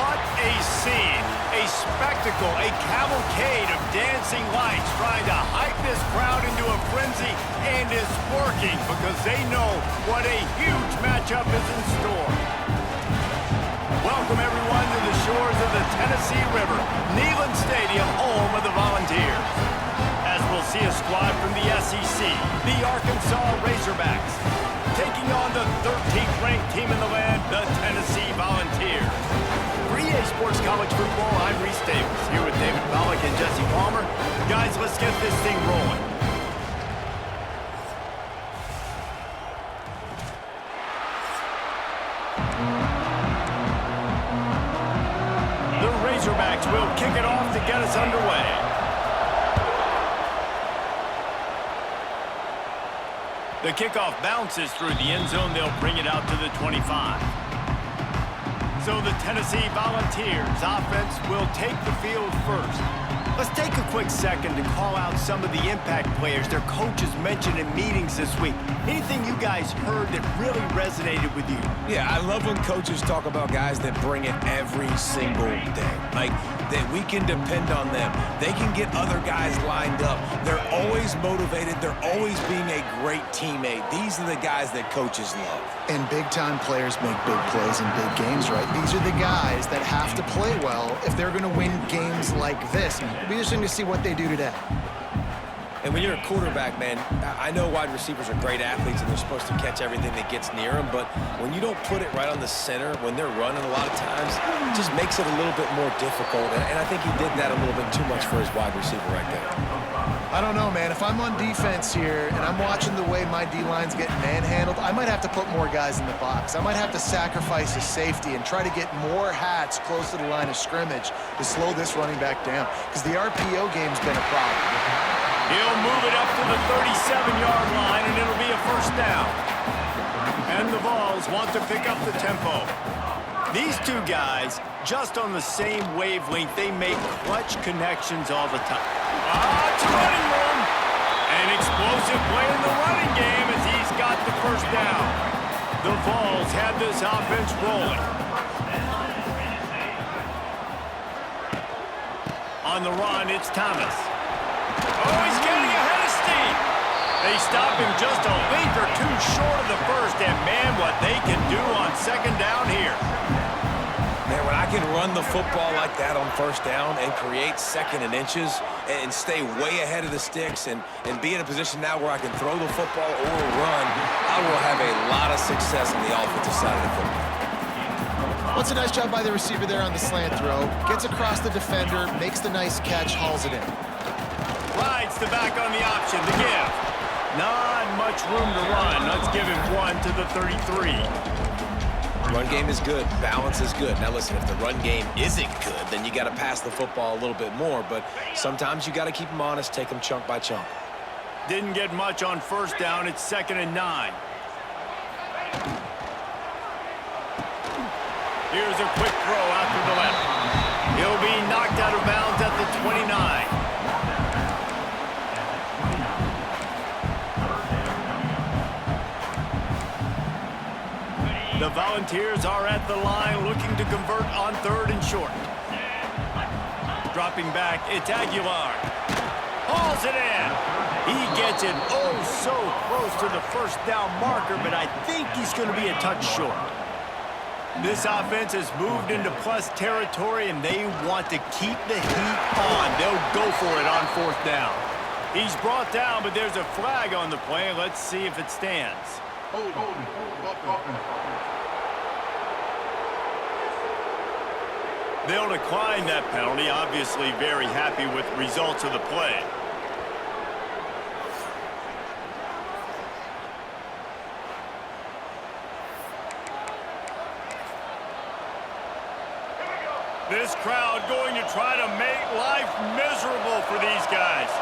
What a scene, a spectacle, a cavalcade of dancing lights trying to hype this crowd into a frenzy, and it's working because they know what a huge matchup is in store. Welcome everyone to the shores of the Tennessee River, Neyland Stadium, home of the Volunteers. As we'll see a squad from the SEC, the Arkansas Razorbacks, taking on the 13th ranked team in the land, the Tennessee Volunteers. For EA Sports College Football, I'm Reese Davis, here with David Pollack and Jesse Palmer. Guys, let's get this thing rolling. The Razorbacks will kick it off to get us underway. The kickoff bounces through the end zone. They'll bring it out to the 25. So the Tennessee Volunteers offense will take the field first. Let's take a quick second to call out some of the impact players their coaches mentioned in meetings this week. Anything you guys heard that really resonated with you? Yeah, I love when coaches talk about guys that bring it every single day. Like, that we can depend on them. They can get other guys lined up. They're always motivated. They're always being a great teammate. These are the guys that coaches love. And big-time players make big plays in big games, right? These are the guys that have to play well if they're going to win games like this. It'll be interesting to see what they do today. And when you're a quarterback, man, I know wide receivers are great athletes and they're supposed to catch everything that gets near them, but when you don't put it right on the center, when they're running a lot of times, it just makes it a little bit more difficult. And I think he did that a little bit too much for his wide receiver right there. I don't know, man. If I'm on defense here and I'm watching the way my D-line's getting manhandled, I might have to put more guys in the box. I might have to sacrifice a safety and try to get more hats close to the line of scrimmage to slow this running back down, because the RPO game's been a problem. He'll move it up to the 37-yard line, and it'll be a first down. And the Vols want to pick up the tempo. These two guys, just on the same wavelength, they make clutch connections all the time. It's running room. An explosive play in the running game as he's got the first down. The Vols have this offense rolling. On the run, it's Thomas. Oh, he's getting ahead of steam. They stop him just a length or two short of the first, and man, what they can do on second down here. Man, when I can run the football like that on first down and create second and inches and stay way ahead of the sticks and be in a position now where I can throw the football or run, I will have a lot of success on the offensive side of the football. What's a nice job by the receiver there on the slant throw. Gets across the defender, makes the nice catch, hauls it in. Rides the back on the option, the give. Not much room to run. Let's give him one to the 33. Run game is good. Balance is good. Now listen, if the run game isn't good, then you got to pass the football a little bit more. But sometimes you got to keep them honest, take them chunk by chunk. Didn't get much on first down. It's 2nd and 9. Here's a quick throw out to the left. He'll be knocked out of bounds at the 29. The Volunteers are at the line looking to convert on 3rd and short. Dropping back, it's Aguilar. Hauls it in. He gets it oh so close to the first down marker, but I think he's going to be a touch short. This offense has moved into plus territory, and they want to keep the heat on. They'll go for it on 4th down. He's brought down, but there's a flag on the play. Let's see if it stands. They'll decline that penalty, obviously very happy with the results of the play. This crowd going to try to make life miserable for these guys.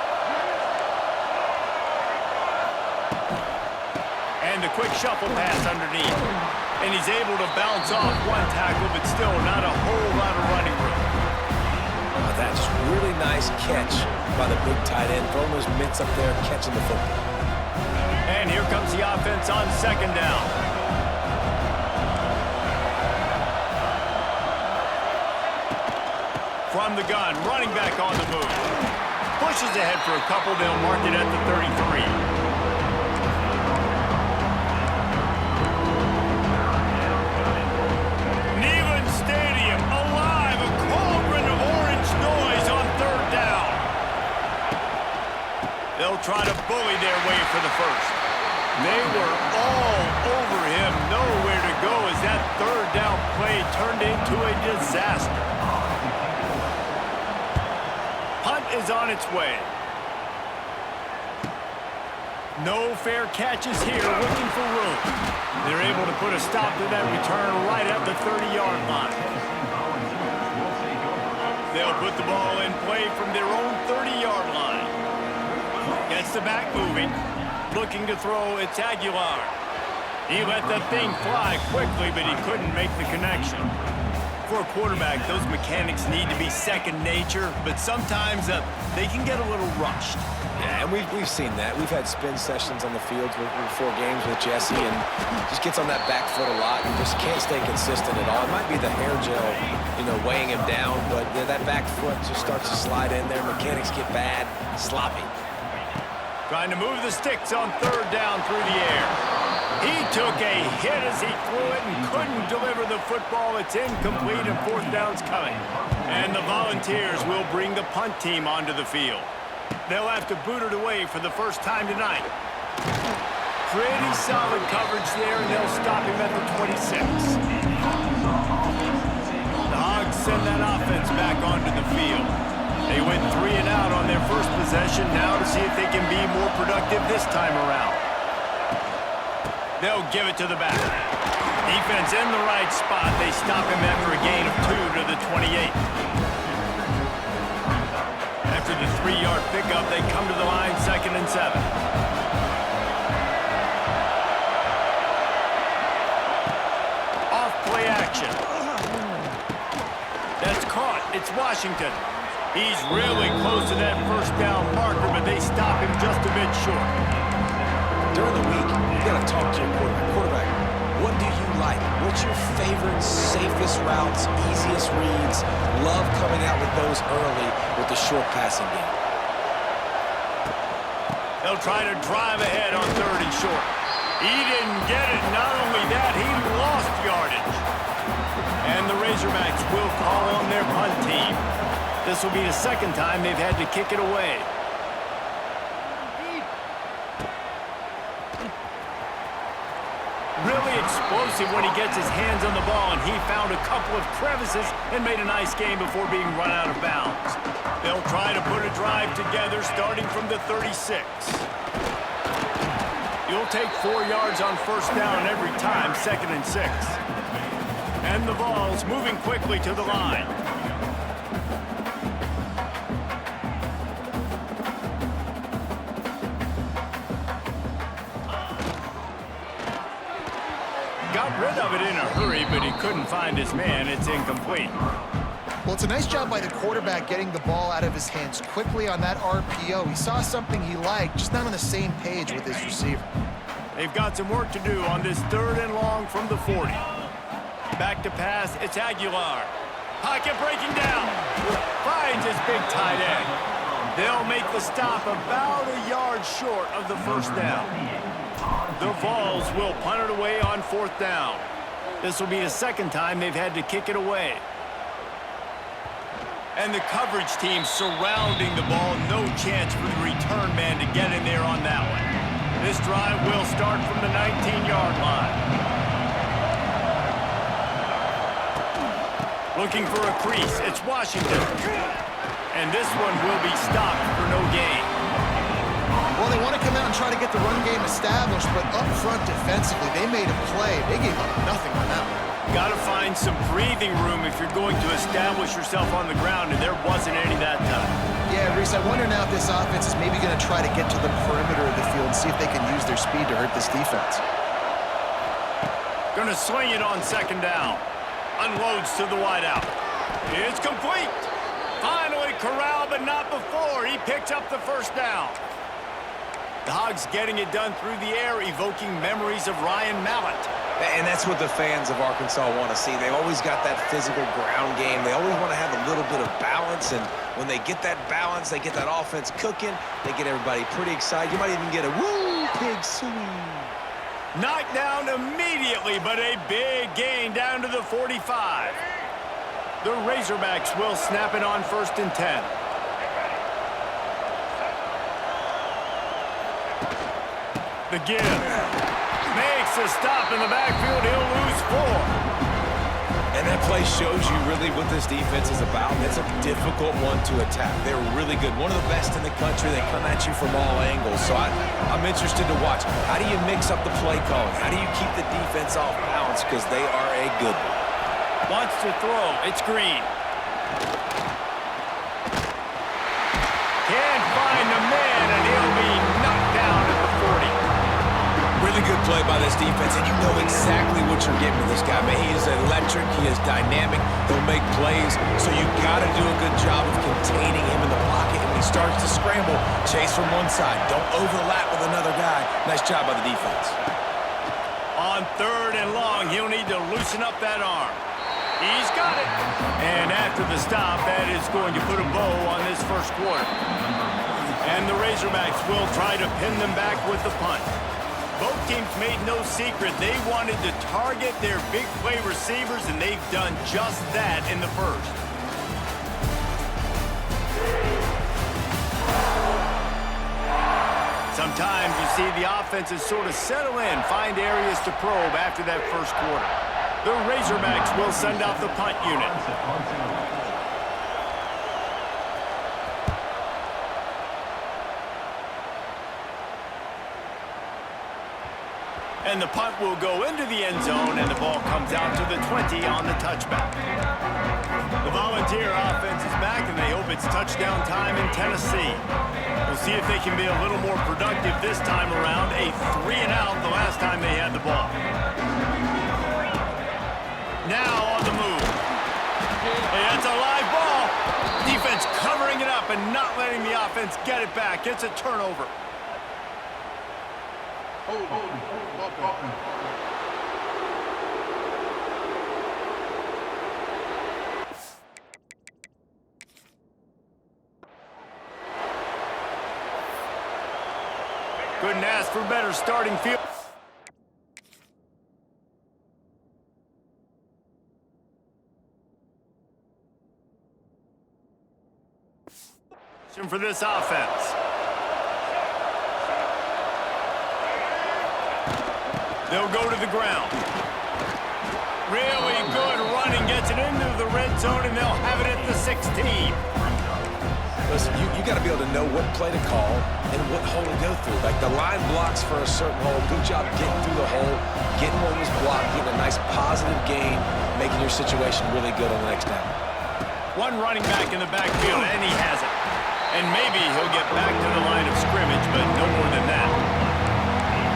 And a quick shuffle pass underneath. And he's able to bounce off one tackle, but still not a whole lot of running room. That's really nice catch by the big tight end. Throwing those mitts up there, catching the football. And here comes the offense on 2nd down. From the gun, running back on the move. Pushes ahead for a couple. They'll mark it at the 33. Neyland Stadium alive. A cauldron of orange noise on third down. They'll try to bully their way for the first. They were all over him. Nowhere to go as that third down play turned into a disaster. Punt is on its way. No fair catches here, looking for room. They're able to put a stop to that return right at the 30-yard line. They'll put the ball in play from their own 30-yard line. Gets the back moving. Looking to throw, it's Aguilar. He let that thing fly quickly, but he couldn't make the connection. For a quarterback, those mechanics need to be second nature, but sometimes they can get a little rushed. Yeah, and we've seen that. We've had spin sessions on the field before games with Jesse, and just gets on that back foot a lot and just can't stay consistent at all. It might be the hair gel, weighing him down, but that back foot just starts to slide in there. Mechanics get bad, sloppy. Trying to move the sticks on third down through the air. He took a hit as he threw it and couldn't deliver the football. It's incomplete and fourth down's coming. And the Volunteers will bring the punt team onto the field. They'll have to boot it away for the first time tonight. Pretty solid coverage there, and they'll stop him at the 26. The Hogs send that offense back onto the field. They went 3 and out on their first possession. Now to see if they can be more productive this time around. They'll give it to the back. Defense in the right spot. They stop him after a gain of 2 to the 28. After the 3-yard pickup, they come to the line, 2nd and 7. Off play action. That's caught. It's Washington. He's really close to that first down marker, but they stop him just a bit short. During the week, you got to talk to your quarterback. What do you like? What's your favorite, safest routes, easiest reads? Love coming out with those early with the short passing game. They'll try to drive ahead on 3rd and short. He didn't get it. Not only that, he lost yardage. And the Razorbacks will call on their punt team. This will be the second time they've had to kick it away. Really explosive when he gets his hands on the ball, and he found a couple of crevices and made a nice game before being run out of bounds. They'll try to put a drive together starting from the 36. You'll take 4 yards on first down every time, 2nd and 6. And the ball's moving quickly to the line. Got rid of it in a hurry, but he couldn't find his man. It's incomplete. Well, it's a nice job by the quarterback getting the ball out of his hands quickly on that RPO. He saw something he liked, just not on the same page with his receiver. They've got some work to do on this 3rd and long from the 40. Back to pass, it's Aguilar. Pocket breaking down. Finds his big tight end. They'll make the stop about a yard short of the first down. The Vols will punt it away on 4th down. This will be the second time they've had to kick it away. And the coverage team surrounding the ball. No chance for the return man to get in there on that one. This drive will start from the 19-yard line. Looking for a crease. It's Washington. And this one will be stopped for no gain. Well, they want to come out and try to get the run game established, but up front defensively, they made a play. They gave up nothing on that one. Got to find some breathing room if you're going to establish yourself on the ground, and there wasn't any that time. Yeah, Reese, I wonder now if this offense is maybe going to try to get to the perimeter of the field and see if they can use their speed to hurt this defense. Going to swing it on 2nd down. Unloads to the wideout. It's complete. Finally corralled, but not before. He picks up the first down. The Hogs getting it done through the air, evoking memories of Ryan Mallett. And that's what the fans of Arkansas want to see. They've always got that physical ground game. They always want to have a little bit of balance, and when they get that balance, they get that offense cooking, they get everybody pretty excited. You might even get a woo, pig suey. Knocked down immediately, but a big gain down to the 45. The Razorbacks will snap it on 1st and 10. The give. Makes a stop in the backfield. He'll lose 4. And that play shows you really what this defense is about. It's a difficult one to attack. They're really good. One of the best in the country. They come at you from all angles. So I'm interested to watch. How do you mix up the play calling? How do you keep the defense off balance? Because they are a good one. Wants to throw. It's Green. Can't find the man, and he'll be knocked down at the 40. Really good play by this defense, and you know exactly what you're getting with this guy. Man, he is electric. He is dynamic. He'll make plays, so you got to do a good job of containing him in the pocket. And when he starts to scramble, chase from one side. Don't overlap with another guy. Nice job by the defense. On 3rd and long, he'll need to loosen up that arm. He's got it. And after the stop, that is going to put a bow on this first quarter. And the Razorbacks will try to pin them back with the punt. Both teams made no secret they wanted to target their big play receivers, and they've done just that in the first. Sometimes you see the offenses sort of settle in, find areas to probe after that first quarter. The Razorbacks will send out the punt unit. And the punt will go into the end zone, and the ball comes out to the 20 on the touchback. The Volunteer offense is back, and they hope it's touchdown time in Tennessee. We'll see if they can be a little more productive this time around. A 3-and-out the last time they had the ball. Now on the move. Hey, that's a live ball. Defense covering it up and not letting the offense get it back. It's a turnover. Couldn't ask for better starting field. For this offense. They'll go to the ground. Really good running, gets it into the red zone, and they'll have it at the 16. Listen, you got to be able to know what play to call and what hole to go through. Like the line blocks for a certain hole. Good job getting through the hole, getting what was blocked, getting a nice positive gain, making your situation really good on the next down. One running back in the backfield, and he has it. And maybe he'll get back to the line of scrimmage, but no more than that.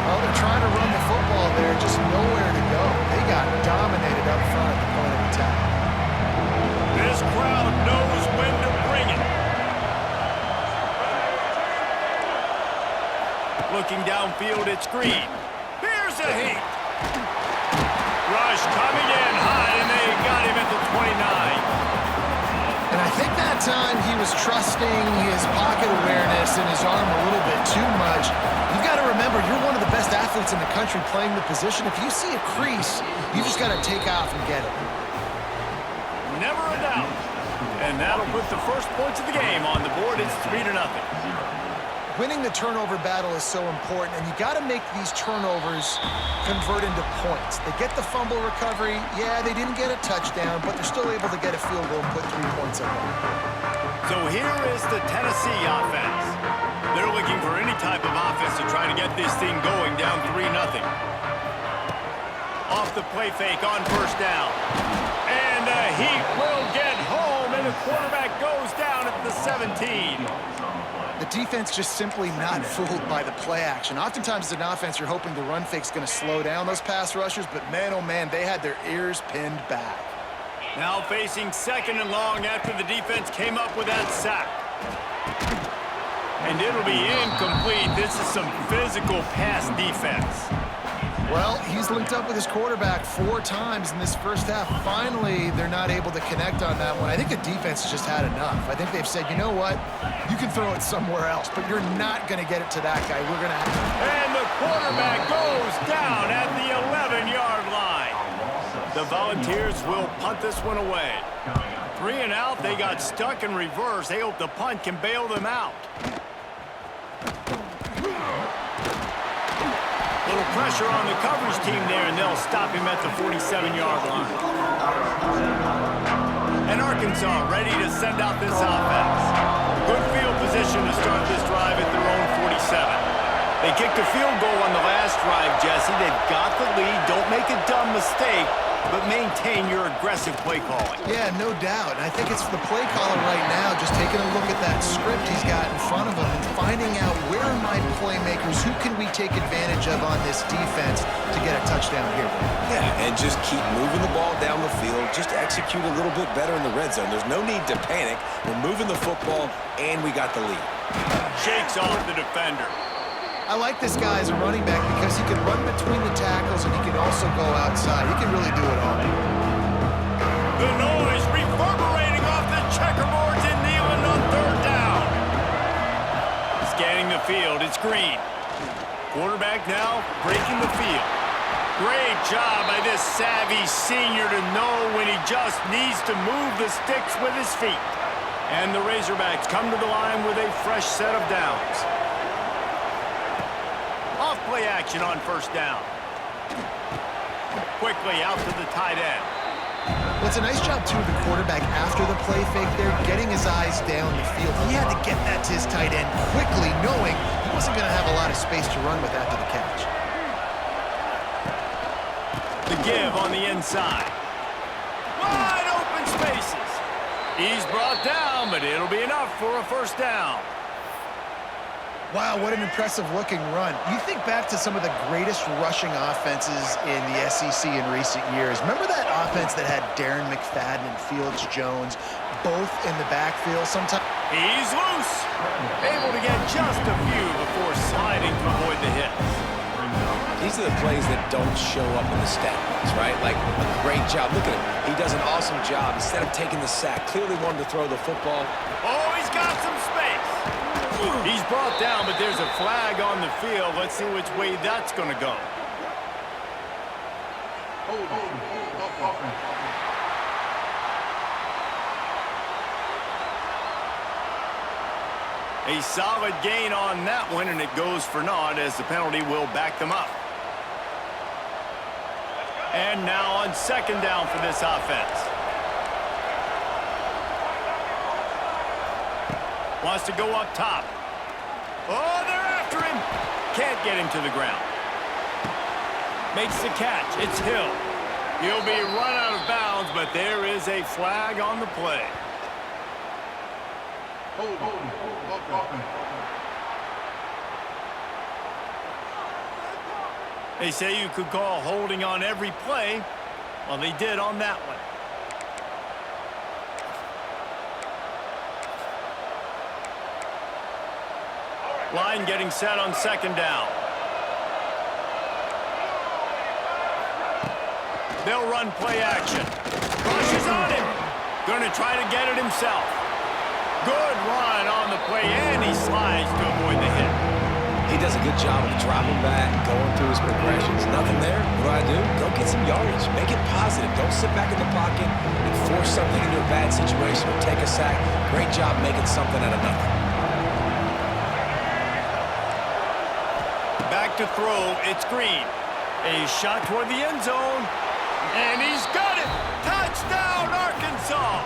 Well, they're trying to run the football there, just nowhere to go. They got dominated up front at the point of attack. This crowd knows when to bring it. Looking downfield, it's Green. Here's a hit. Rush coming in high, and they got him at the 29. And I think that time he was trusting his pocket awareness and his arm a little bit too much. You've got to remember, you're one of the best athletes in the country playing the position. If you see a crease, you just got to take off and get it. Never a doubt. And that'll put the first points of the game on the board. It's 3-0. Winning the turnover battle is so important, and you got to make these turnovers convert into points. They get the fumble recovery. Yeah, they didn't get a touchdown, but they're still able to get a field goal and put 3 points up. So here is the Tennessee offense. They're looking for any type of offense to try to get this thing going down 3-0. Off the play fake on first down. And the Heat will get home, and the quarterback goes down at the 17. The defense just simply not fooled by the play action. Oftentimes as an offense, you're hoping the run fake's going to slow down those pass rushers, but man, oh man, they had their ears pinned back. Now facing 2nd and long after the defense came up with that sack. And it'll be incomplete. This is some physical pass defense. Well, he's linked up with his quarterback 4 times in this first half. Finally, they're not able to connect on that one. I think the defense has just had enough. I think they've said, you know what? You can throw it somewhere else, but you're not going to get it to that guy. We're going to have... And the quarterback goes down at the 11-yard line. The Volunteers will punt this one away. 3 and out. They got stuck in reverse. They hope the punt can bail them out. Little pressure on the coverage team there, and they'll stop him at the 47-yard line. And Arkansas ready to send out this offense. Good field position to start this drive at their own 47. They kicked a field goal on the last drive, Jesse. They've got the lead. Don't make a dumb mistake, but maintain your aggressive play calling. Yeah, no doubt. And I think it's the play caller right now just taking a look at that script he's got in front of him and finding out where are my playmakers, who can we take advantage of on this defense to get a touchdown here. Yeah, and just keep moving the ball down the field. Just execute a little bit better in the red zone. There's no need to panic. We're moving the football, and we got the lead. Shakes off the defender. I like this guy as a running back because he can run between the tackles and he can also go outside. He can really do it all. The noise reverberating off the checkerboards in Neyland on 3rd down. Scanning the field, it's Green. Quarterback now breaking the field. Great job by this savvy senior to know when he just needs to move the sticks with his feet. And the Razorbacks come to the line with a fresh set of downs. Off-play action on 1st down. Quickly out to the tight end. Well, it's a nice job, too, of the quarterback after the play fake there, getting his eyes down the field. He had to get that to his tight end quickly, knowing he wasn't going to have a lot of space to run with after the catch. The give on the inside. Wide open spaces. He's brought down, but it'll be enough for a 1st down. Wow, what an impressive-looking run. You think back to some of the greatest rushing offenses in the SEC in recent years. Remember that offense that had Darren McFadden and Felix Jones both in the backfield sometimes? He's loose. Able to get just a few before sliding to avoid the hits. These are the plays that don't show up in the stat books, right? Like a great job. Look at him. He does an awesome job. Instead of taking the sack, clearly wanted to throw the football. Oh, he's got some space. He's brought down, but there's a flag on the field. Let's see which way that's going to go. A solid gain on that one, and it goes for naught as the penalty will back them up. And now on 2nd down for this offense. Wants to go up top. Oh, they're after him. Can't get him to the ground. Makes the catch. It's Hill. He'll be run out of bounds, but there is a flag on the play. They say you could call holding on every play. Well, they did on that one. Line getting set on 2nd down. They'll run play action. Rushes on him. Going to try to get it himself. Good run on the play, and he slides to avoid the hit. He does a good job of dropping back, going through his progressions. Nothing there. What do? Go get some yardage. Make it positive. Don't sit back in the pocket and force something into a bad situation or take a sack. Great job making something out of nothing. Back to throw, it's Green. A shot toward the end zone, and he's got it! Touchdown, Arkansas!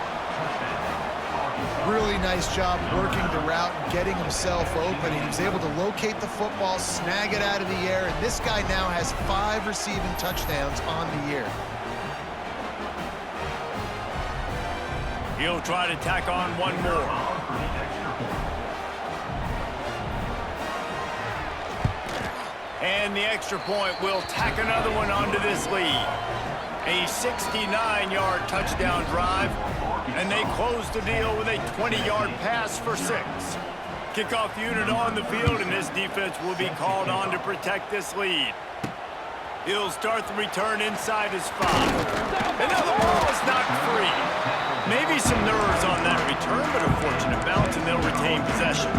Really nice job working the route and getting himself open. He was able to locate the football, snag it out of the air, and this guy now has 5 receiving touchdowns on the year. He'll try to tack on one more. And the extra point will tack another one onto this lead. A 69-yard touchdown drive, and they close the deal with a 20-yard pass for 6. Kickoff unit on the field, and this defense will be called on to protect this lead. He'll start the return inside his 5. And now the ball is knocked free. Maybe some nerves on that return, but a fortunate bounce, and they'll retain possession.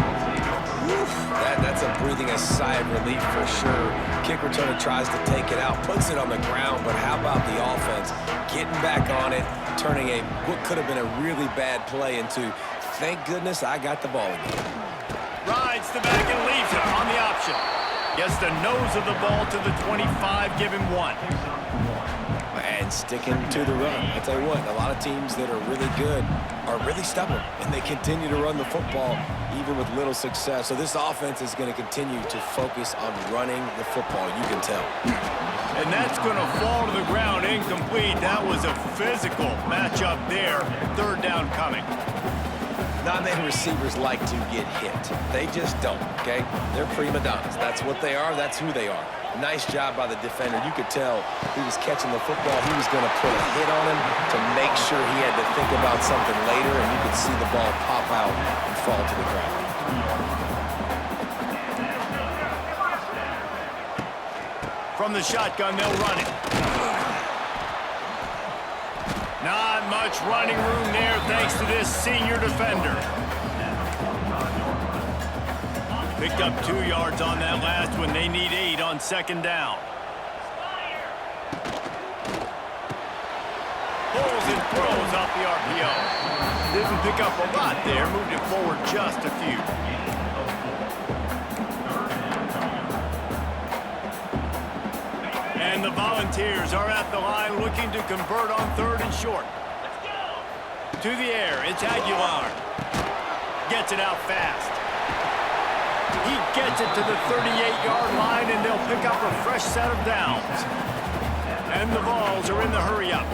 That's a breathing a sigh of relief for sure. Kick returner tries to take it out, puts it on the ground, but how about the offense getting back on it, turning what could have been a really bad play into, thank goodness I got the ball again. Rides the back and leaves it on the option. Gets the nose of the ball to the 25, give him 1. And sticking to the run. I tell you what, a lot of teams that are really good are really stubborn, and they continue to run the football even with little success. So this offense is going to continue to focus on running the football, you can tell. And that's going to fall to the ground incomplete. That was a physical matchup there. 3rd down coming. Not many receivers like to get hit. They just don't, okay? They're prima donnas. That's what they are. That's who they are. Nice job by the defender. You could tell he was catching the football. He was going to put a hit on him to make sure he had to think about something later, and you could see the ball pop out and fall to the ground. From the shotgun, they'll run it. Not much running room there thanks to this senior defender. Picked up 2 yards on that last one. They need 8 on 2nd down. Pulls and throws off the RPO. Didn't pick up a lot there. Moved it forward just a few. And the Volunteers are at the line looking to convert on 3rd and short. To the air, it's Aguilar. Gets it out fast. He gets it to the 38-yard line, and they'll pick up a fresh set of downs. And the Vols are in the hurry-up.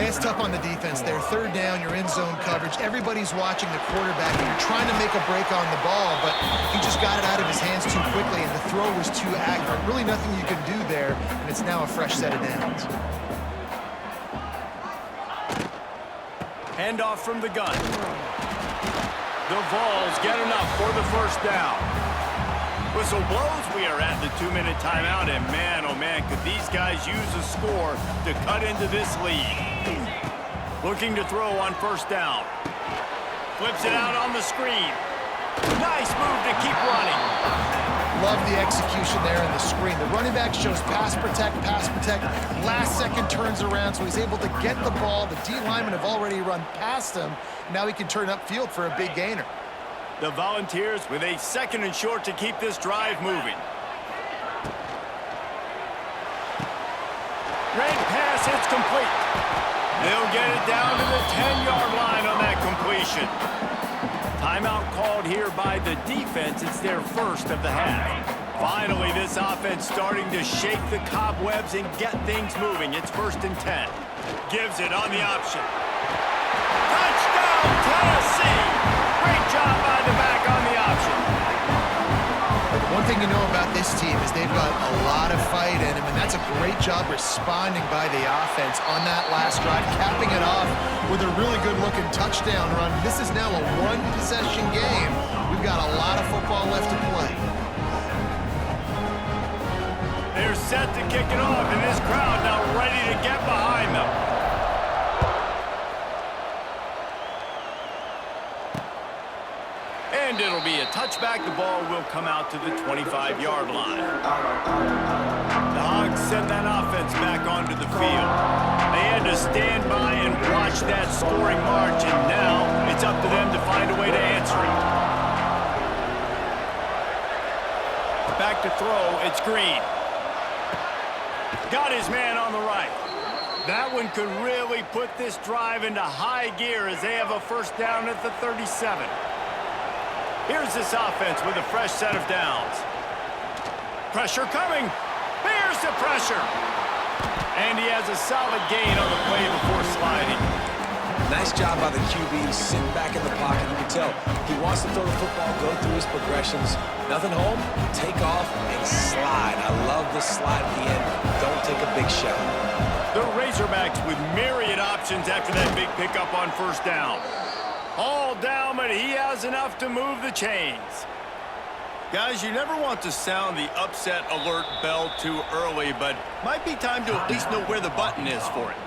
It's tough on the defense there. 3rd down, you're in zone coverage. Everybody's watching the quarterback, and you're trying to make a break on the ball, but he just got it out of his hands too quickly, and the throw was too accurate. Really nothing you can do there, and it's now a fresh set of downs. Handoff from the gun. The Vols get enough for the 1st down. Whistle blows. We are at the 2-minute timeout, and man, oh man, could these guys use a score to cut into this lead. Looking to throw on 1st down. Flips it out on the screen. Nice move to keep running. Love the execution there in the screen. The running back shows pass protect, pass protect. Last second turns around, so he's able to get the ball. The D linemen have already run past him. Now he can turn upfield for a big gainer. The Volunteers with a 2nd and short to keep this drive moving. Red pass, it's complete. They'll get it down to the 10-yard line on that completion. Timeout called here by the defense. It's their 1st of the half. Finally, this offense starting to shake the cobwebs and get things moving. It's 1st and 10. Gives it on the option. Touchdown, Tennessee! Great job by the back on the option. One thing you know about this team is they've got a lot of fight in them, and that's a great job responding by the offense on that last drive, capping it off with a really good-looking touchdown run. This is now a 1-possession game. We've got a lot of football left to play. They're set to kick it off, and this crowd now ready to get behind them. And it'll be a touchback. The ball will come out to the 25-yard line. The Hogs send that offense back onto the field. They had to stand by and watch that scoring march, and now it's up to them to find a way to answer it. Back to throw, it's Green. Got his man on the right. That one could really put this drive into high gear as they have a 1st down at the 37. Here's this offense with a fresh set of downs. Pressure coming. There's the pressure. And he has a solid gain on the play before sliding. Nice job by the QB, sitting back in the pocket. You can tell he wants to throw the football, go through his progressions. Nothing home, take off, and slide. I love the slide at the end. Don't take a big shot. The Razorbacks with myriad options after that big pickup on 1st down. All down, but he has enough to move the chains. Guys, you never want to sound the upset alert bell too early, but might be time to at least know where the button is for it.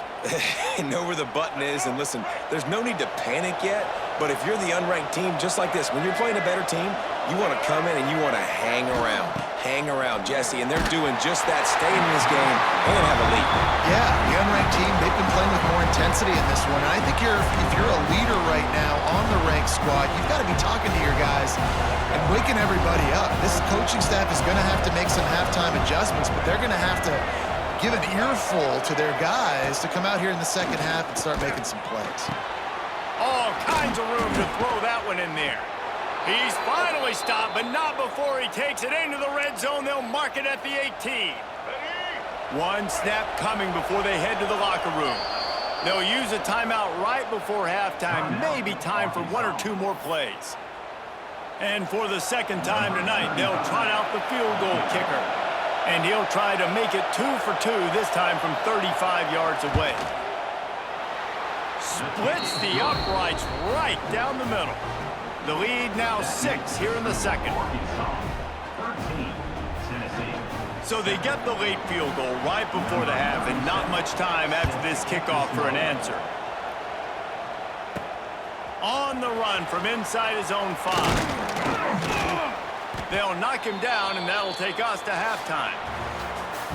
Know where the button is, and listen, there's no need to panic yet, but if you're the unranked team, just like this, when you're playing a better team, you want to come in and you want to hang around, Jesse, and they're doing just that, staying in this game and have a lead. Yeah, the unranked team, they've been playing with more intensity in this one, and I think if you're a leader right now on the ranked squad, you've got to be talking to your guys and waking everybody up. This coaching staff is going to have to make some halftime adjustments, but they're going to have to give an earful to their guys to come out here in the second half and start making some plays. All kinds of room to throw that one in there. He's finally stopped, but not before he takes it into the red zone. They'll mark it at the 18. One snap coming before they head to the locker room. They'll use a timeout right before halftime, maybe time for one or two more plays. And for the second time tonight, they'll trot out the field goal kicker. And he'll try to make it 2 for 2, this time from 35 yards away. Splits the uprights right down the middle. The lead now 6 here in the second. So they get the late field goal right before the half, and not much time after this kickoff for an answer. On the run from inside his own 5. They'll knock him down, and that'll take us to halftime.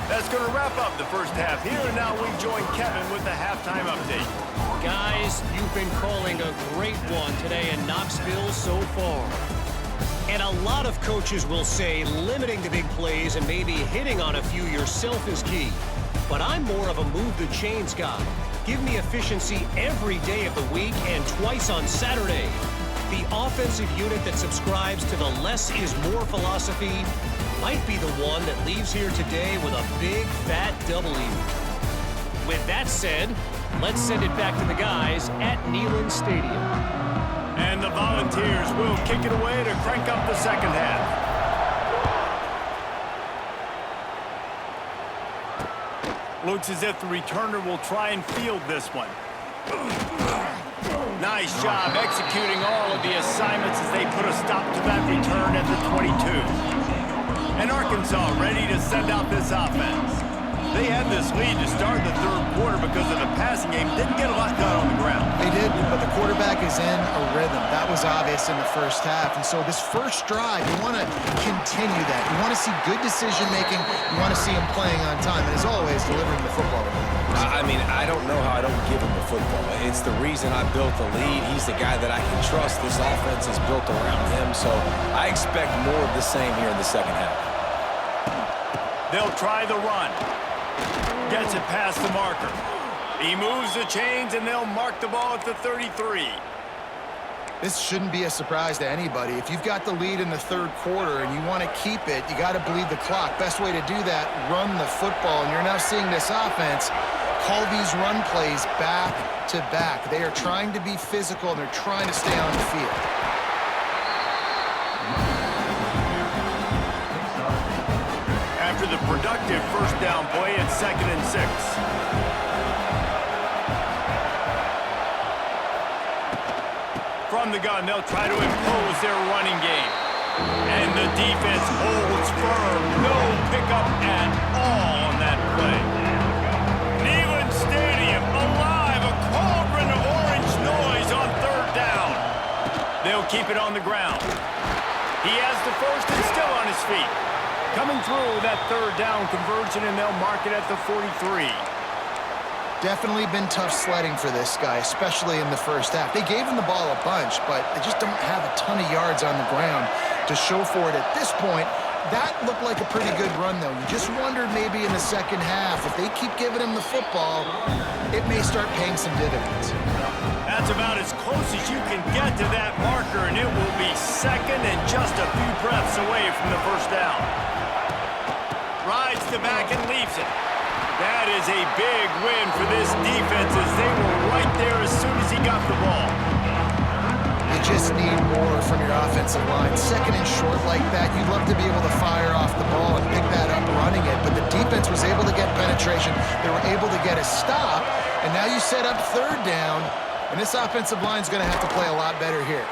That's going to wrap up the first half here, and now we join Kevin with the halftime update. Guys, you've been calling a great one today in Knoxville so far. And a lot of coaches will say limiting the big plays and maybe hitting on a few yourself is key. But I'm more of a move the chains guy. Give me efficiency every day of the week and twice on Saturday. The offensive unit that subscribes to the less is more philosophy might be the one that leaves here today with a big, fat W. With that said, let's send it back to the guys at Neyland Stadium. And the Volunteers will kick it away to crank up the second half. Looks as if the returner will try and field this one. Nice job executing all of the assignments as they put a stop to that return at the 22. And Arkansas ready to send out this offense. They had this lead to start the third quarter because of the passing game. Didn't get a lot done on the ground. They did, but the quarterback is in a rhythm. That was obvious in the first half. And so this first drive, you want to continue that. You want to see good decision-making. You want to see him playing on time. And as always, delivering the football. I mean, I don't know how I don't give him the football. It's the reason I built the lead. He's the guy that I can trust. This offense is built around him. So I expect more of the same here in the second half. They'll try the run. Gets it past the marker. He moves the chains, and they'll mark the ball at the 33. This shouldn't be a surprise to anybody. If you've got the lead in the third quarter and you want to keep it, you got to bleed the clock. Best way to do that, run the football. And you're now seeing this offense call these run plays back to back. They are trying to be physical, and they're trying to stay on the field. After the productive first down play, it's 2nd and 6. From the gun, they'll try to impose their running game. And the defense holds firm. No pickup at all on that play. Neyland Stadium alive. A cauldron of orange noise on third down. They'll keep it on the ground. He has the first and still on his feet. Coming through that third down conversion, and they'll mark it at the 43. Definitely been tough sledding for this guy, especially in the first half. They gave him the ball a bunch, but they just don't have a ton of yards on the ground to show for it at this point. That looked like a pretty good run, though. You just wondered maybe in the second half, if they keep giving him the football, it may start paying some dividends. That's about as close as you can get to that marker, and it will be second and just a few breaths away from the first down. Rides the back and leaves it. That is a big win for this defense, as they were right there as soon as he got the ball. You just need more from your offensive line. Second and short like that, you'd love to be able to fire off the ball and pick that up running it, but the defense was able to get penetration. They were able to get a stop, and now you set up third down, and this offensive line's going to have to play a lot better here.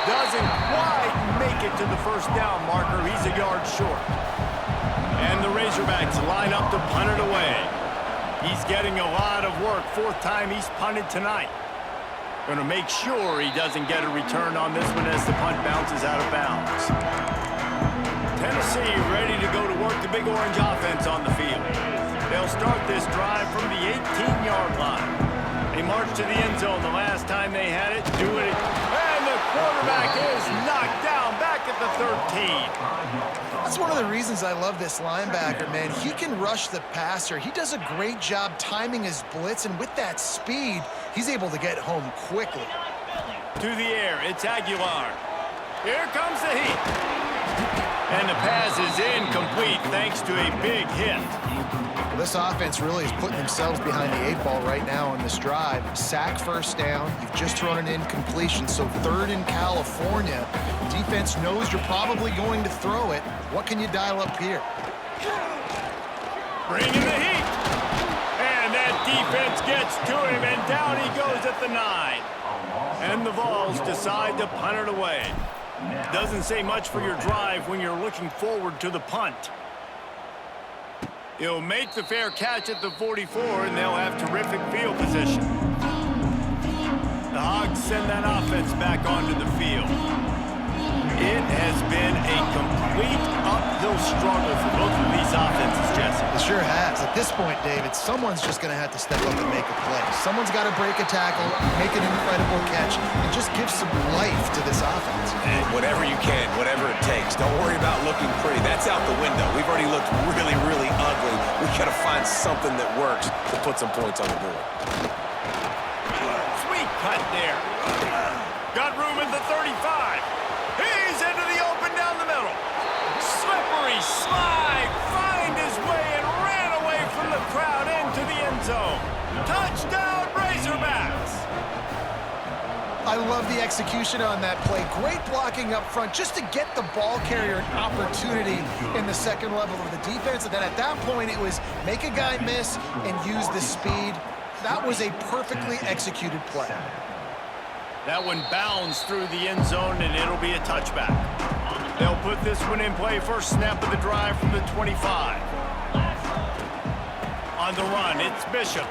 Doesn't quite make make it to the first down marker. He's a yard short. And the Razorbacks line up to punt it away. He's getting a lot of work. Fourth time he's punted tonight. Going to make sure he doesn't get a return on this one as the punt bounces out of bounds. Tennessee ready to go to work the Big Orange offense on the field. They'll start this drive from the 18-yard line. They marched to the end zone the last time they had it. Do it. And the quarterback is knocked down back at the 13. That's one of the reasons I love this linebacker, man. He can rush the passer. He does a great job timing his blitz, and with that speed, he's able to get home quickly. To the air, it's Aguilar. Here comes the heat. And the pass is incomplete thanks to a big hit. Well, this offense really is putting themselves behind the 8 ball right now on this drive. Sack first down. You've just thrown an incompletion, so third in California. Defense knows you're probably going to throw it. What can you dial up here? Bringing the heat. And that defense gets to him, and down he goes at the 9. And the Vols decide to punt it away. Doesn't say much for your drive when you're looking forward to the punt. He'll make the fair catch at the 44, and they'll have terrific field position. The Hogs send that offense back onto the field. It has been a complete uphill struggle for both of these offenses, Jesse. It sure has. At this point, David, someone's just going to have to step up and make a play. Someone's got to break a tackle, make an incredible catch, and just give some life to this offense. And whatever you can, whatever it takes. Don't worry about looking pretty. That's out the window. We've already looked really, really ugly. We've got to find something that works to put some points on the board. Sweet cut there. Got room at the 35. He's into the open down the middle. Slippery slide. Find his way and ran away from the crowd into the end zone. Touchdown, Razorbacks. I love the execution on that play. Great blocking up front just to get the ball carrier an opportunity in the second level of the defense. And then at that point, it was make a guy miss and use the speed. That was a perfectly executed play. That one bounds through the end zone, and it'll be a touchback. They'll put this one in play. First snap of the drive from the 25. On the run, it's Bishop.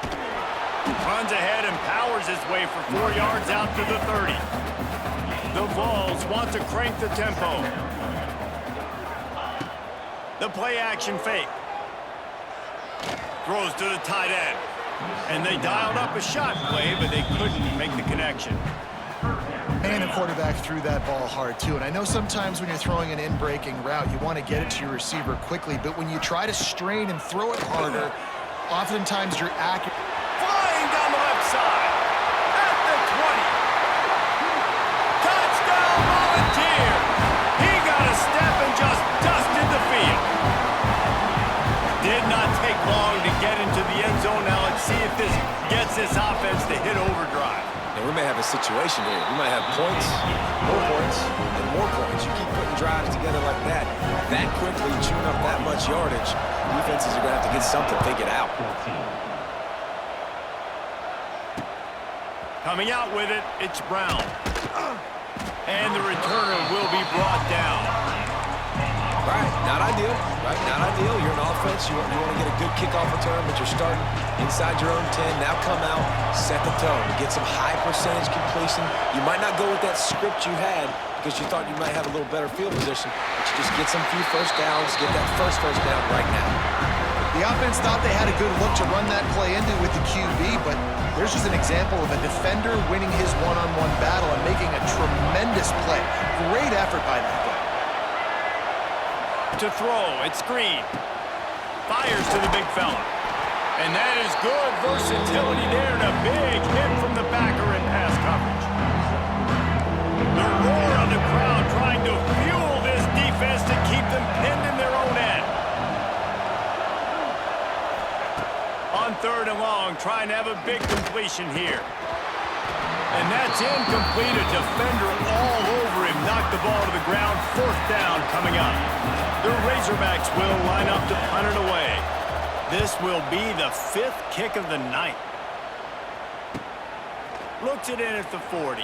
Runs ahead and powers his way for 4 yards out to the 30. The Vols want to crank the tempo. The play action fake. Throws to the tight end. And they dialed up a shot play, but they couldn't make the connection. And the quarterback threw that ball hard, too. And I know sometimes when you're throwing an in-breaking route, you want to get it to your receiver quickly. But when you try to strain and throw it harder, oftentimes you're accurate. Flying down the left side. At the 20. Touchdown, Volunteer. He got a step and just dusted the field. Did not take long to get into the end zone. Now let's see if this gets this offense to hit overdrive. And we may have a situation here. We might have points, and more points. You keep putting drives together like that quickly, chewing up that much yardage, defenses are going to have to get something figured out. Coming out with it, it's Brown. And the returner will be brought down. Right, not ideal, right? Not ideal. You're an offense. You want to get a good kickoff return, but you're starting inside your own 10. Now come out, set the tone, get some high percentage completion. You might not go with that script you had because you thought you might have a little better field position, but you just get some few first downs, get that first down right now. The offense thought they had a good look to run that play into with the QB, but there's just an example of a defender winning his one-on-one battle and making a tremendous play. Great effort by that guy. To throw, it's Green. Fires to the big fella. And that is good versatility there, and a big hit from the backer in pass coverage. The roar of the crowd trying to fuel this defense to keep them pinned in their own end. On third and long, trying to have a big completion here. And that's incomplete. A defender all over him. Knocked the ball to the ground. Fourth down coming up. The Razorbacks will line up to punt it away. This will be the 5th kick of the night. Looks it in at the 40.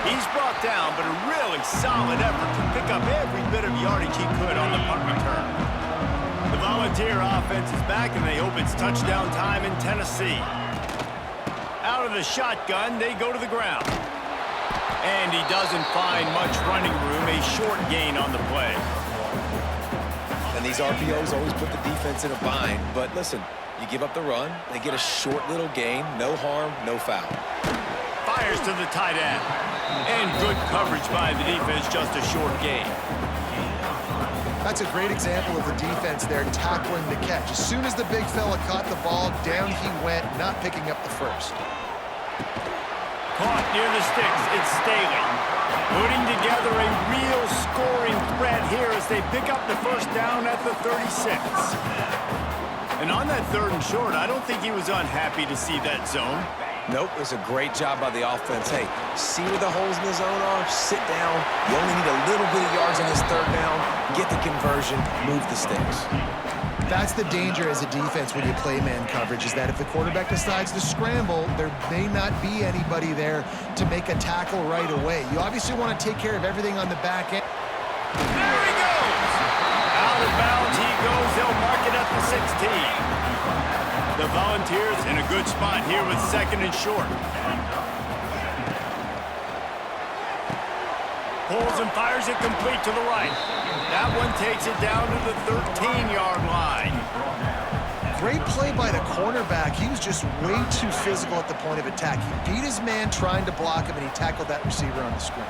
He's brought down, but a really solid effort to pick up every bit of yardage he could on the punt return. The Volunteer offense is back, and they hope it's touchdown time in Tennessee. Out of the shotgun, they go to the ground. And he doesn't find much running room, a short gain on the play. And these RPOs always put the defense in a bind. But listen, you give up the run, they get a short little gain, no harm, no foul. Fires to the tight end. And good coverage by the defense, just a short gain. That's a great example of the defense there tackling the catch. As soon as the big fella caught the ball, down he went, not picking up the first. Caught near the sticks, it's Staley. Putting together a real scoring threat here as they pick up the first down at the 36. And on that 3rd and short, I don't think he was unhappy to see that zone. Nope, it was a great job by the offense. Hey, see where the holes in the zone are? Sit down. You only need a little bit of yards on this 3rd down. Get the conversion, move the sticks. That's the danger as a defense when you play man coverage, is that if the quarterback decides to scramble, there may not be anybody there to make a tackle right away. You obviously want to take care of everything on the back end. There he goes! Out of bounds he goes. They'll mark it at the 16. The Volunteers in a good spot here with 2nd and short. Pulls and fires it complete to the right. That one takes it down to the 13-yard line. Great play by the cornerback. He was just way too physical at the point of attack. He beat his man trying to block him, and he tackled that receiver on the screen.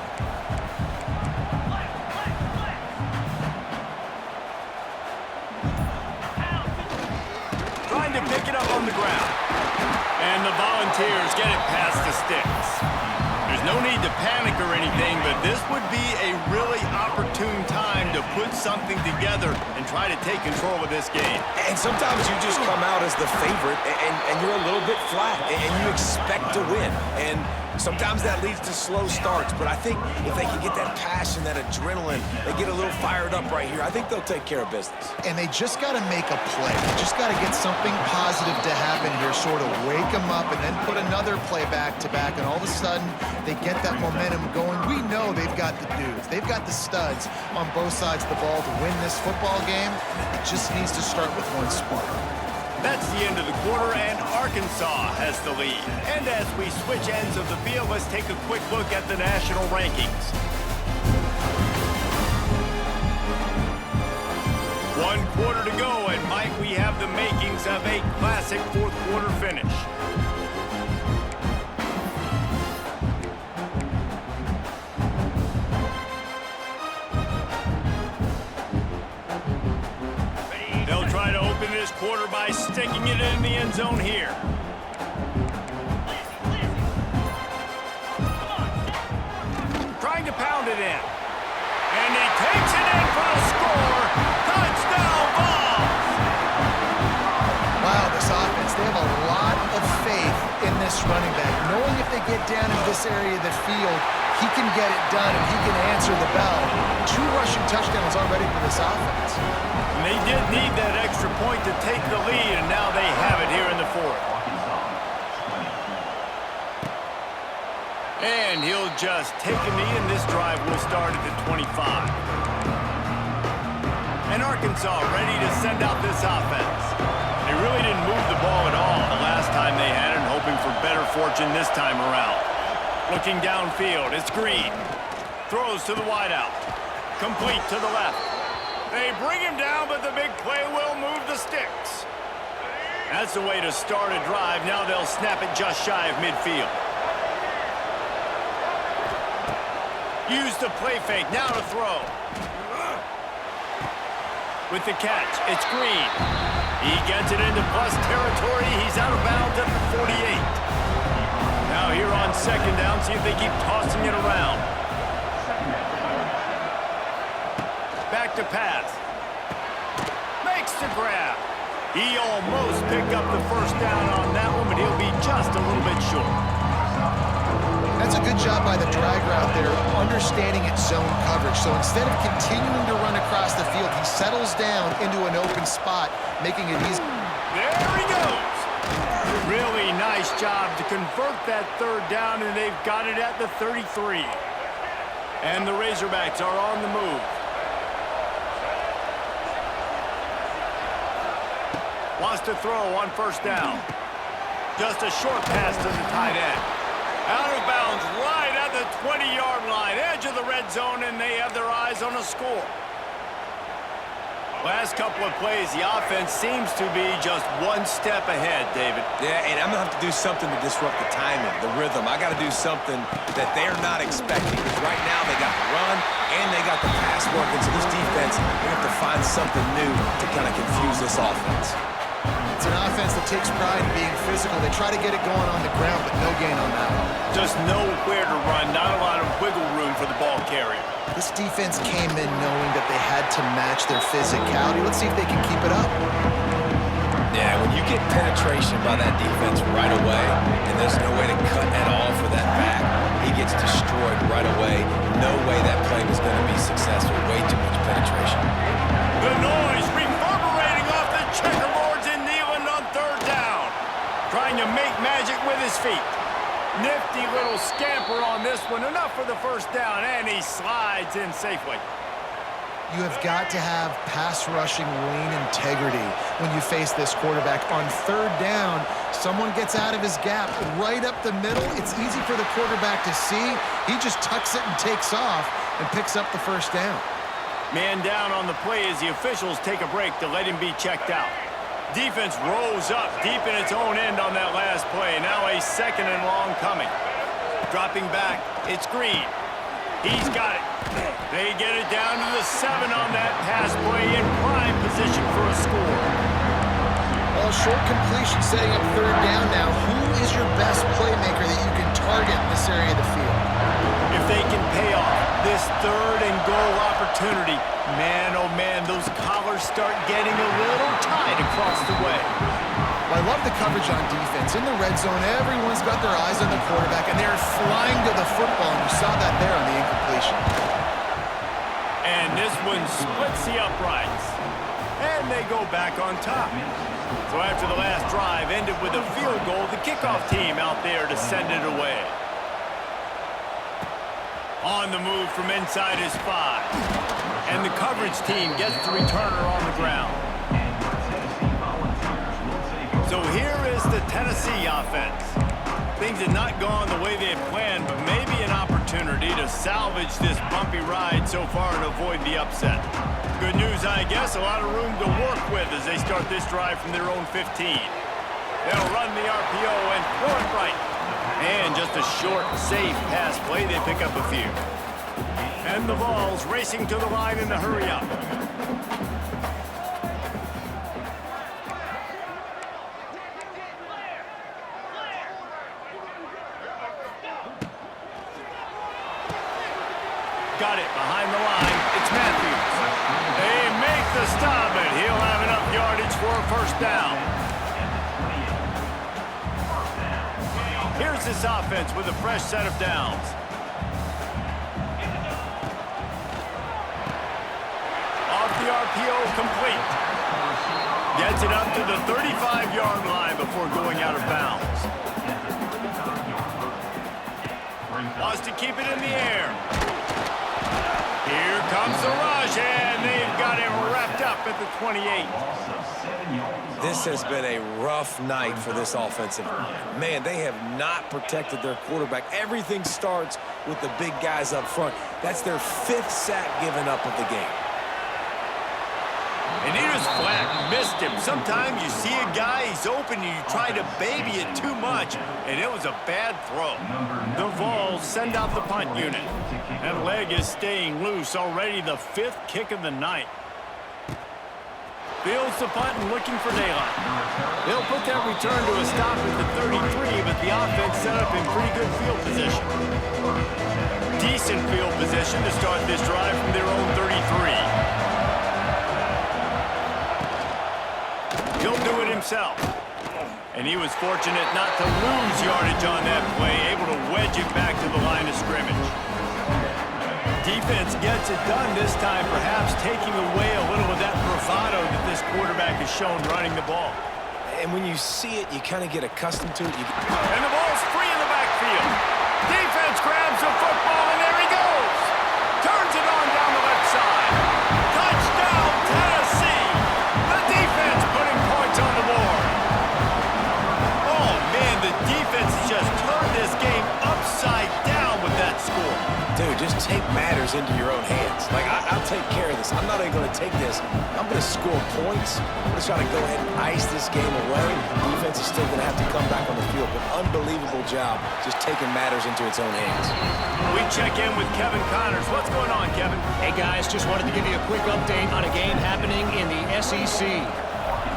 Trying to pick it up on the ground. And the Volunteers get it past the sticks. There's no need to panic or anything, but this would be a really opportune time to put something together and try to take control of this game. And sometimes you just come out as the favorite, and you're a little bit flat, and you expect to win. And sometimes that leads to slow starts, but I think if they can get that passion, that adrenaline, they get a little fired up right here, I think they'll take care of business. And they just got to make a play. They just got to get something positive to happen here, sort of wake them up, and then put another play back-to-back, and all of a sudden, they get that momentum going. We know they've got the dudes. They've got the studs on both sides of the ball to win this football game. It just needs to start with one spark. That's the end of the quarter, and Arkansas has the lead. And as we switch ends of the field, let's take a quick look at the national rankings. 1 quarter to go, and Mike, we have the makings of a classic 4th quarter finish. They'll try to open this quarter by sticking it in the end zone here. Trying to pound it in. And he takes it in for a score. Touchdown, Vols! Wow, this offense, they have a lot of faith in this running back, knowing if they get down into this area of the field, he can get it done and he can answer the bell. 2 rushing touchdowns already for this offense. And they did need that extra point to take the lead, and now they have it here in the 4th. And he'll just take a knee, and this drive will start at the 25. And Arkansas ready to send out this offense. They really didn't move the ball at all the last time they had it, hoping for better fortune this time around. Looking downfield, it's Green. Throws to the wideout. Complete to the left. They bring him down, but the big play will move the sticks. That's the way to start a drive. Now they'll snap it just shy of midfield. Use the play fake, now to throw. With the catch, it's Green. He gets it into plus territory. He's out of bounds at the 48. Now here on 2nd down, see if they keep tossing it around. Back to pass. Makes the grab. He almost picked up the first down on that one, but he'll be just a little bit short. That's a good job by the drag route there, understanding its zone coverage. So instead of continuing to run across the field, he settles down into an open spot, making it easy. There he goes. Really nice job to convert that third down, and they've got it at the 33. And the Razorbacks are on the move. Wants to throw on first down. Just a short pass to the tight end. Out of bounds right at the 20-yard line, edge of the red zone, and they have their eyes on a score. Last couple of plays, the offense seems to be just one step ahead, David. Yeah, and I'm going to have to do something to disrupt the timing, the rhythm. I got to do something that they're not expecting. Because right now they got the run and they got the pass working. So this defense, they have to find something new to kind of confuse this offense. It's an offense that takes pride in being physical. They try to get it going on the ground, but no gain on that one. Just nowhere to run, not a lot of wiggle room for the ball carrier. This defense came in knowing that they had to match their physicality. Let's see if they can keep it up. Yeah, when you get penetration by that defense right away, and there's no way to cut at all for that back, he gets destroyed right away. No way that play was going to be successful. Way too much penetration. The noise reverberating off the checkerboards in Neyland on third down. Trying to make magic with his feet. Nifty little scamper on this one. Enough for the first down, and he slides in safely. You have got to have pass rushing lane integrity when you face this quarterback. On third down, someone gets out of his gap right up the middle. It's easy for the quarterback to see. He just tucks it and takes off and picks up the first down. Man down on the play as the officials take a break to let him be checked out. Defense rolls up deep in its own end on that last play. Now a second and long coming. Dropping back, it's Green. He's got it. They get it down to the 7 on that pass play in prime position for a score. Well, short completion setting up third down now. Who is your best playmaker that you can target in this area of the field? If they can pay off this third and goal opportunity, man, oh man, those collars start getting a little tight across the way. Well, I love the coverage on defense. In the red zone, everyone's got their eyes on the quarterback, and they're flying to the football, and you saw that there on the incompletion. And this one splits the uprights. And they go back on top. So after the last drive ended with a field goal, the kickoff team out there to send it away. On the move from inside his 5. And the coverage team gets the returner on the ground. So here is the Tennessee offense. Things had not gone the way they had planned, but maybe an opportunity to salvage this bumpy ride so far and avoid the upset. Good news, I guess, a lot of room to work with as they start this drive from their own 15. They'll run the RPO and throw it right. And just a short, safe pass play, they pick up a few. And the ball's racing to the line in a hurry up. Got it behind the line. It's Matthews. They make the stop, and he'll have enough yardage for a first down. Here's this offense with a fresh set of downs. Off the RPO, complete. Gets it up to the 35-yard line before going out of bounds. Wants to keep it in the air. Here comes the rush, and they've got him wrapped up at the 28. This has been a rough night for this offensive line. Man, they have not protected their quarterback. Everything starts with the big guys up front. That's their 5th sack given up of the game. And he just flat missed him. Sometimes you see a guy, he's open, and you try to baby it too much, and it was a bad throw. The Vols send out the punt unit. That leg is staying loose, already the 5th kick of the night. Fields the punt and looking for daylight. They'll put that return to a stop at the 33, but the offense set up in pretty good field position. Decent field position to start this drive from their own 33. He'll do it himself. And he was fortunate not to lose yardage on that play, able to wedge it back to the line of scrimmage. Defense gets it done this time, perhaps taking away a little of that bravado that this quarterback has shown running the ball. And when you see it, you kind of get accustomed to it. And the ball's free in the backfield. Defense grabs the football, and there he goes. Turns it on down the left side. Touchdown, Tennessee. The defense putting points on the board. Oh, man, the defense just turned this game upside down with that score. Dude, just take matters into your own hands. Like, I'll take care of this. I'm not even going to take this. I'm going to score points. I'm going to try to go ahead and ice this game away. Defense is still going to have to come back on the field. But unbelievable job just taking matters into its own hands. We check in with Kevin Connors. What's going on, Kevin? Hey, guys, just wanted to give you a quick update on a game happening in the SEC.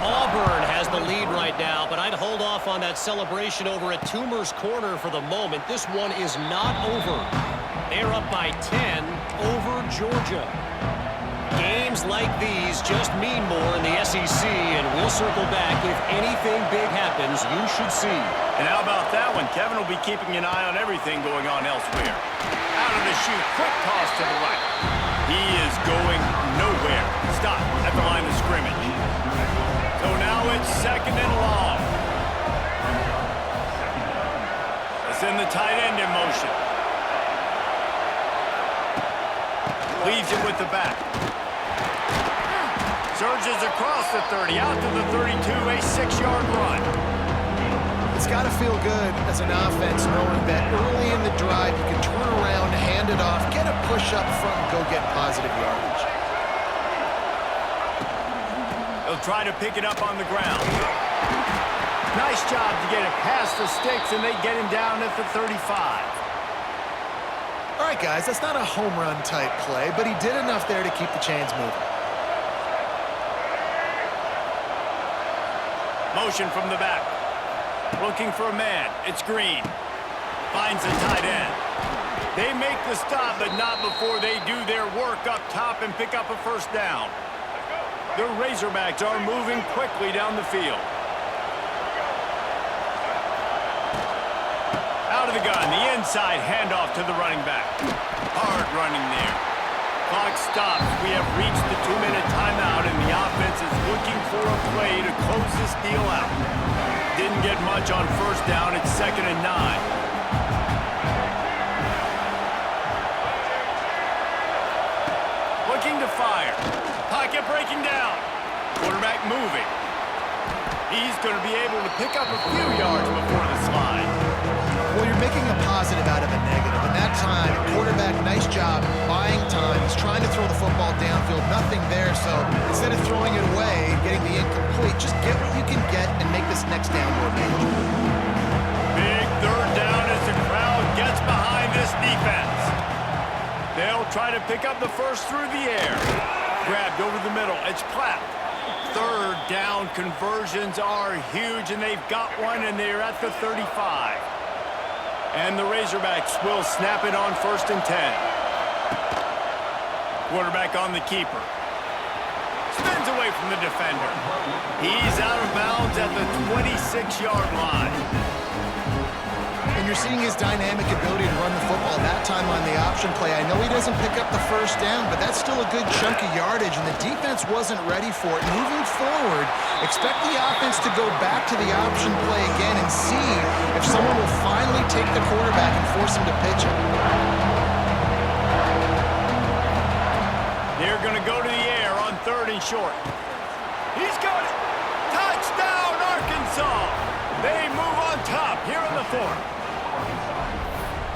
Auburn has the lead right now, but I'd hold off on that celebration over at Toomer's Corner for the moment. This one is not over. They're up by 10 over Georgia. Games like these just mean more in the SEC, and we'll circle back. If anything big happens, you should see. And how about that one? Kevin will be keeping an eye on everything going on elsewhere. Out of the chute, quick toss to the right. He is going nowhere. Stop at the line of scrimmage. So now it's second and long. Let's send the tight end in motion. Leaves it with the back. Surges across the 30, out to the 32, a 6-yard run. It's got to feel good as an offense knowing that early in the drive you can turn around, hand it off, get a push up front, and go get positive yardage. They'll try to pick it up on the ground. Nice job to get it past the sticks, and they get him down at the 35. All right, guys, that's not a home run type play, but he did enough there to keep the chains moving. Motion from the back. Looking for a man. It's Green. Finds the tight end. They make the stop, but not before they do their work up top and pick up a first down. The Razorbacks are moving quickly down the field. Out of the gun, the inside handoff to the running back. Hard running there. Clock stops. We have reached the 2-minute timeout, and the offense is looking for a play to close this deal out. Didn't get much on first down. It's 2nd and 9. Looking to fire. Pocket breaking down. Quarterback moving. He's going to be able to pick up a few yards before the slide. Well, you're making a positive out of a negative. And that time, quarterback, nice job, buying time. He's trying to throw the football downfield. Nothing there, so instead of throwing it away and getting the incomplete, just get what you can get and make this next down more manageable. Big third down as the crowd gets behind this defense. They'll try to pick up the first through the air. Grabbed over the middle. It's Platt. Third down conversions are huge, and they've got one, and they're at the 35. And the Razorbacks will snap it on 1st and 10. Quarterback on the keeper. Spins away from the defender. He's out of bounds at the 26-yard line. And you're seeing his dynamic ability to run the football, that time on the option play. I know he doesn't pick up the first down, but that's still a good chunk of yardage, and the defense wasn't ready for it. Moving forward, expect the offense to go back to the option play again and see if someone will finally take the quarterback and force him to pitch it. They're going to go to the air on 3rd and short. He's got it. Touchdown, Arkansas. They move on top here in the 4th.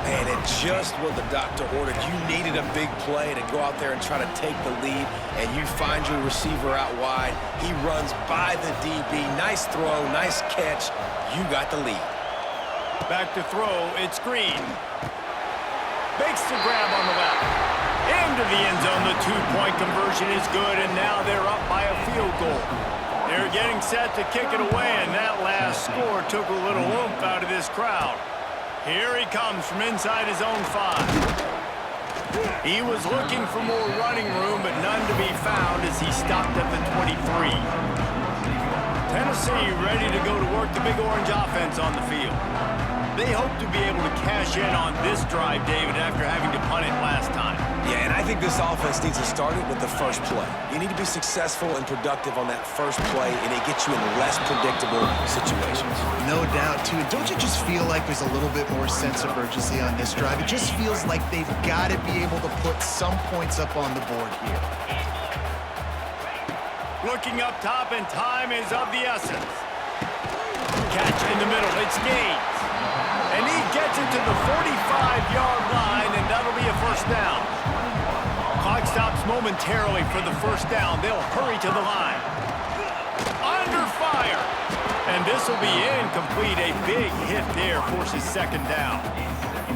Man, it's just what the doctor ordered. You needed a big play to go out there and try to take the lead, and you find your receiver out wide. He runs by the DB. Nice throw, nice catch. You got the lead. Back to throw, it's Green. Makes the grab on the left. Into the end zone, the 2-point conversion is good, and now they're up by a field goal. They're getting set to kick it away, and that last score took a little oomph out of this crowd. Here he comes from inside his own 5. He was looking for more running room, but none to be found as he stopped at the 23. Tennessee ready to go to work the Big Orange offense on the field. They hope to be able to cash in on this drive, David, after having to punt it last time. Yeah, and I think this offense needs to start it with the first play. You need to be successful and productive on that first play, and it gets you in less predictable situations. No doubt, too. And don't you just feel like there's a little bit more sense of urgency on this drive? It just feels like they've got to be able to put some points up on the board here. Looking up top, and time is of the essence. Catch in the middle. It's Gaines. And he gets it to the 45-yard line, and that'll be a first down. Clock stops momentarily for the first down. They'll hurry to the line. Under fire. And this will be incomplete. A big hit there forces second down.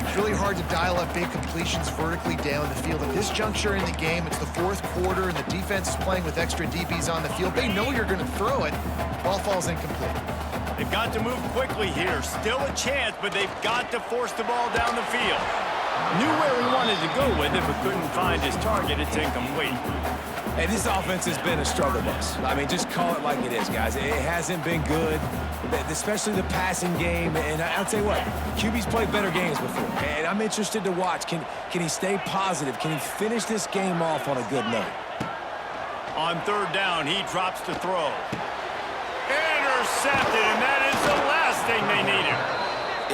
It's really hard to dial up big completions vertically down the field. At this juncture in the game, it's the fourth quarter, and the defense is playing with extra DBs on the field. They know you're going to throw it. Ball falls incomplete. They've got to move quickly here. Still a chance, but they've got to force the ball down the field. Knew where he wanted to go with it, but couldn't find his target. It's incomplete. Hey, this offense has been a struggle bus. I mean, just call it like it is, guys. It hasn't been good, especially the passing game. And I'll tell you what, QB's played better games before. And I'm interested to watch. Can he stay positive? Can he finish this game off on a good note? On third down, he drops to throw. Intercepted, and that is the last thing they needed.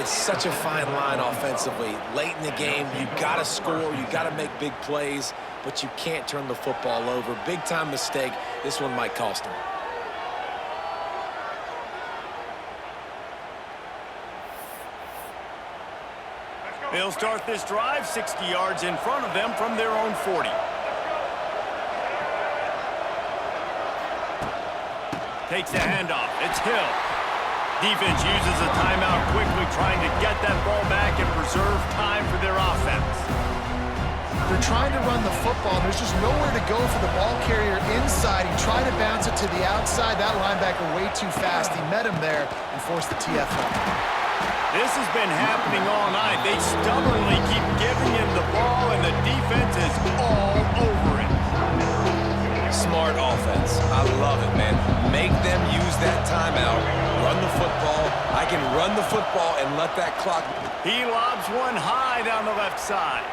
It's such a fine line offensively. Late in the game, you got to score, you got to make big plays, but you can't turn the football over. Big-time mistake. This one might cost him. They'll start this drive 60 yards in front of them from their own 40. Takes the handoff. It's Hill. Defense uses a timeout quickly, trying to get that ball back and preserve time for their offense. They're trying to run the football. There's just nowhere to go for the ball carrier inside. He tried to bounce it to the outside. That linebacker way too fast. He met him there and forced the TFL. This has been happening all night. They stubbornly keep giving him the ball, and the defense is all over it. Smart offense. I love it, man. Make them use that timeout. Run the football. I can run the football and let that clock. He lobs one high down the left side.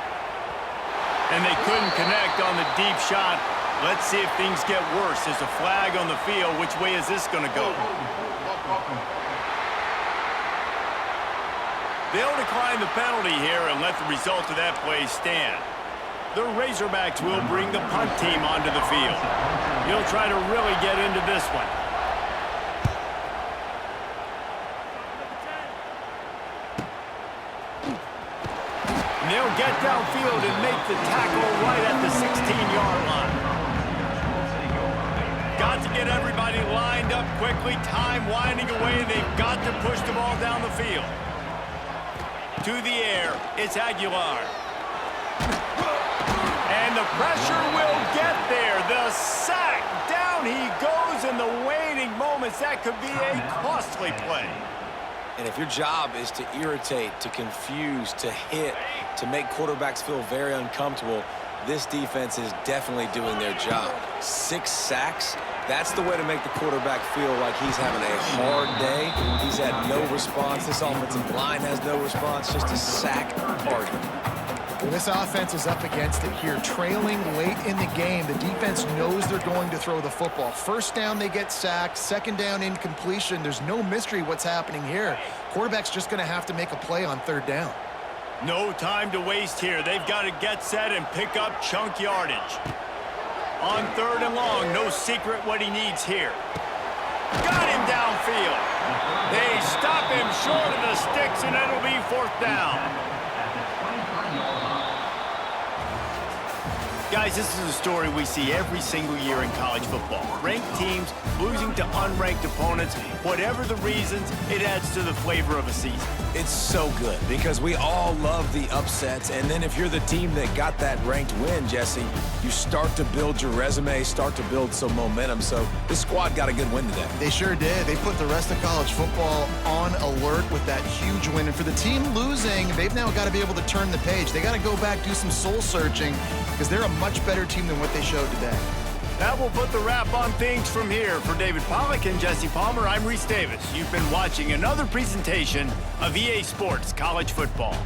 And they couldn't connect on the deep shot. Let's see if things get worse. There's a flag on the field. Which way is this going to go? They'll decline the penalty here and let the result of that play stand. The Razorbacks will bring the punt team onto the field. He'll try to really get into this one. And they'll get downfield and make the tackle right at the 16-yard line. Got to get everybody lined up quickly. Time winding away, and they've got to push the ball down the field. To the air, it's Aguilar. And the pressure will get there. The sack. Down he goes in the waiting moments. That could be a costly play. And if your job is to irritate, to confuse, to hit, to make quarterbacks feel very uncomfortable, this defense is definitely doing their job. 6 sacks, that's the way to make the quarterback feel like he's having a hard day. He's had no response. This offensive line has no response, just a sack party. Well, this offense is up against it here. Trailing late in the game, the defense knows they're going to throw the football. First down, they get sacked. Second down, incompletion. There's no mystery what's happening here. Quarterback's just going to have to make a play on third down. No time to waste here. They've got to get set and pick up chunk yardage. On third and long, no secret what he needs here. Got him downfield. They stop him short of the sticks, and it'll be fourth down. Guys, this is a story we see every single year in college football. Ranked teams losing to unranked opponents. Whatever the reasons, it adds to the flavor of a season. It's so good because we all love the upsets, and then if you're the team that got that ranked win, Jesse, you start to build your resume, start to build some momentum. So this squad got a good win today. They sure did. They put the rest of college football on alert with that huge win. And for the team losing, they've now got to be able to turn the page. They got to go back, do some soul searching, because they're a much better team than what they showed today. That will put the wrap on things from here. For David Pollack and Jesse Palmer, I'm Reese Davis. You've been watching another presentation of EA Sports College Football.